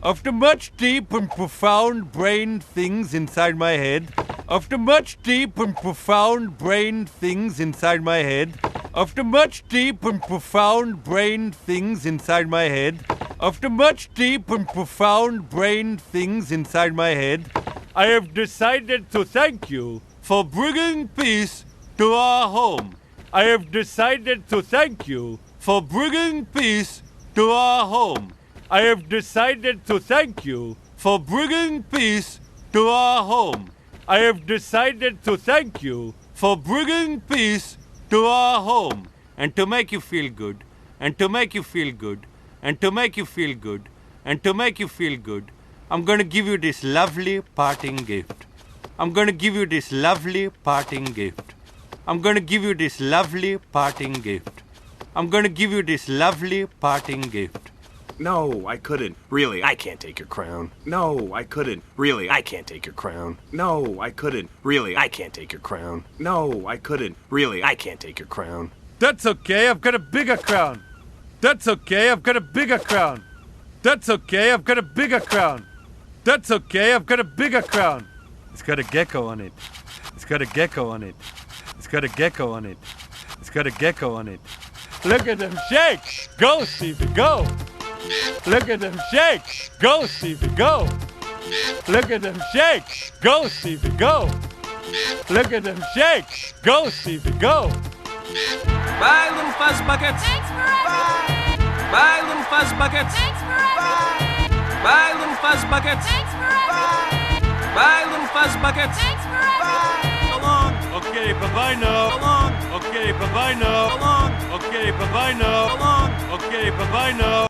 After much deep and profound brain things inside my head, after much deep and profound brain things inside my head, after much deep and profound brain things inside my head, after much deep and profound brain things inside my head, I have decided to thank you for bringing peace to our home. I have decided to thank you for bringing peace to our home. I have decided to thank you for bringing peace to our home. I have decided to thank you for bringing peace to our home. And to make you feel good, and to make you feel good, and to make you feel good, and to make you feel good, I'm going to give you this lovely parting gift. I'm going to give you this lovely parting gift. I'm going to give you this lovely parting gift. I'm going to give you this lovely parting gift. No, I couldn't. Really, I can't take your crown. No, I couldn't. Really, I can't take your crown. No, I couldn't. Really, I can't take your crown. No, I couldn't. Really, I can't take your crown. That's okay, I've got a bigger crown. That's okay, I've got a bigger crown. That's okay, I've got a bigger crown. That's okay, I've got a bigger crown. It's got a gecko on it. It's got a gecko on it. It's got a gecko on it. It's got a gecko on it. Look at them shake! Go, Stevie, go! Look at them shake! Go, Stevie, go! Look at them shake! Go, Stevie, go! Look at them shake! Go, Stevie, go! Bye, little fuzz buckets! Thanks for everything! Bye, little fuzz buckets! Thanks for everything! Bye, little fuzz buckets! Thanks for everything! Bye, little fuzz buckets! Thanks for everything! So long! Okay, bye-bye now. So long! Okay, bye-bye now. So long! Okay, bye-bye now. So long! Okay, bye-bye now.